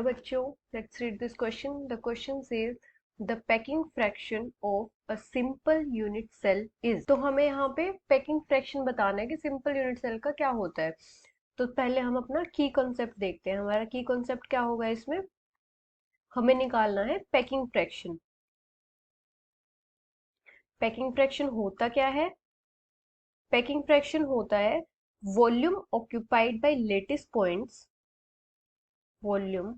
Hello बच्चों, let's read this question. The question says the packing fraction of a simple unit cell is. तो हमें यहाँ पे packing fraction बताना है कि सिंपल यूनिट सेल का क्या होता है. तो पहले हम अपना की कॉन्सेप्ट देखते हैं. हमारा की कॉन्सेप्ट क्या होगा, इसमें हमें निकालना है पैकिंग फ्रैक्शन. पैकिंग फ्रैक्शन होता क्या है? पैकिंग फ्रैक्शन होता है volume occupied by lattice points, volume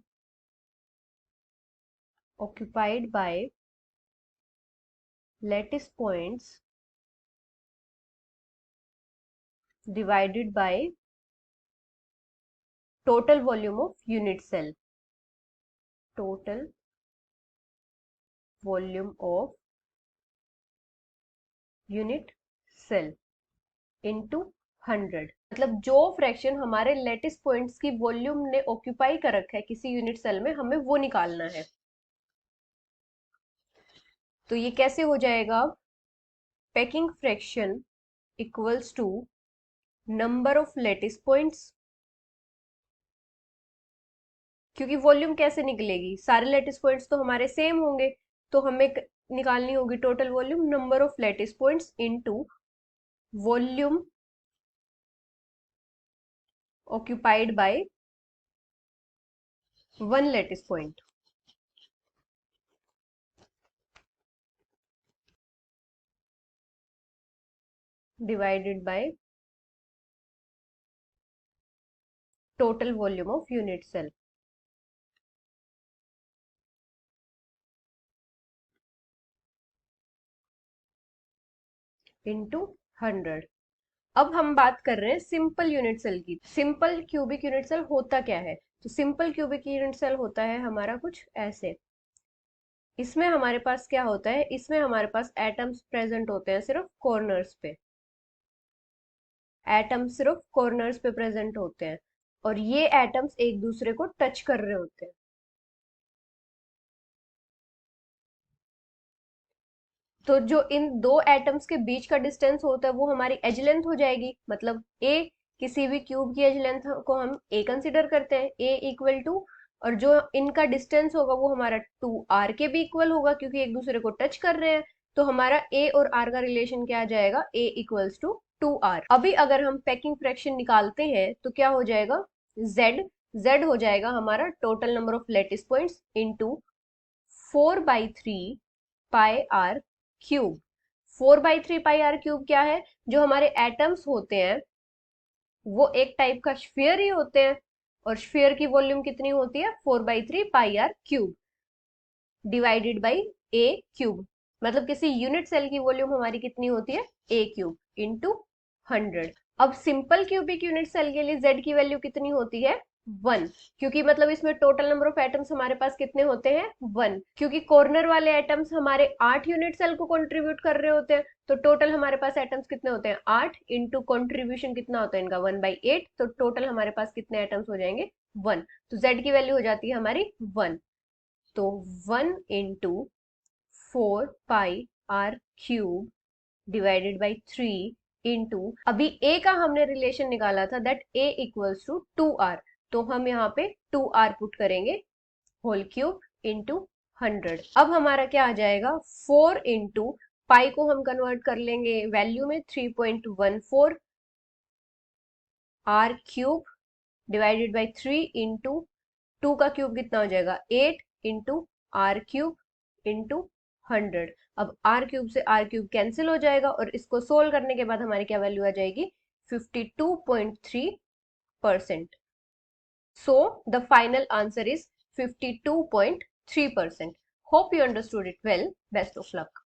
occupied by lattice points divided by total volume of unit cell. Total volume of unit cell into 100. मतलब जो फ्रैक्शन हमारे लेटिस पॉइंट्स की volume ने ऑक्यूपाई कर रखा है किसी यूनिट सेल में, हमें वो निकालना है. तो ये कैसे हो जाएगा? Packing fraction equals to number of lattice points. क्योंकि वॉल्यूम कैसे निकलेगी, सारे लेटिस पॉइंट्स तो हमारे सेम होंगे, तो हमें निकालनी होगी total volume number of lattice points into volume occupied by one lattice point. Divided by total volume of unit cell. Into 100. अब हम बात कर रहे हैं सिंपल यूनिट सेल की. सिंपल क्यूबिक यूनिट सेल होता क्या है? तो सिंपल क्यूबिक यूनिट सेल होता है हमारा कुछ ऐसे. इसमें हमारे पास क्या होता है? इसमें हमारे पास एटम्स प्रेजेंट होते हैं सिर्फ कॉर्नर्स पे. एटम्स सिर्फ कॉर्नर्स पे प्रेजेंट होते हैं और ये एटम्स एक दूसरे को टच कर रहे होते हैं. तो जो इन दो एटम्स के बीच का डिस्टेंस होता है वो हमारी एज लेंथ हो जाएगी. मतलब ए, किसी भी क्यूब की एज लेंथ को हम ए कंसिडर करते हैं, ए इक्वल टू, और जो इनका डिस्टेंस होगा वो हमारा 2r के भी इक्वल होगा क्योंकि एक दूसरे को टच कर रहे हैं. तो हमारा ए और आर का रिलेशन क्या आ जाएगा? ए इक्वल्स टू 2r. अभी अगर हम पैकिंग फ्रैक्शन निकालते हैं तो क्या हो जाएगा? z हो जाएगा हमारा total number of lattice points into 4/3 pi are cube. 4/3 pi are cube क्या है? जो हमारे एटम्स होते हैं वो एक टाइप का स्फीयर ही होते हैं और स्फीयर की वॉल्यूम कितनी होती है? 4/3 pi are cube divided by A cube. मतलब किसी यूनिट सेल की वॉल्यूम हमारी कितनी होती है? ए क्यूब इंटू 100. अब सिंपल क्यूबिक यूनिट सेल के लिए z की वैल्यू कितनी होती है? 1. क्योंकि मतलब इसमें टोटल नंबर ऑफ एटम्स हमारे पास कितने होते हैं? 1. क्योंकि कॉर्नर वाले एटम्स हमारे 8 यूनिट सेल को कंट्रीब्यूट कर रहे होते हैं, तो टोटल हमारे पास एटम्स कितने होते हैं? 8 इंटू कॉन्ट्रीब्यूशन कितना होता है इनका? 1/8. तो टोटल हमारे पास कितने एटम्स हो जाएंगे? 1. तो z की वैल्यू हो जाती है हमारी 1. तो 1 into 4 pi are cube divided by 3 into, अभी a का हमने रिलेशन निकाला था that a equals to 2r. तो हम यहाँ पे 2r पुट करेंगे होल क्यूब इंटू 100. अब हमारा क्या आ जाएगा? 4 इंटू पाई को हम कन्वर्ट कर लेंगे वैल्यू में, 3.14 r cube divided by 3 into 2 का क्यूब कितना हो जाएगा? 8 इंटू आर क्यूब इंटू 100. अब आर क्यूब से आर क्यूब कैंसिल हो जाएगा और इसको सोल्व करने के बाद हमारी क्या वैल्यू आ जाएगी? 52.3%. So the final answer is 52.3%. Hope you understood it well. Best of luck.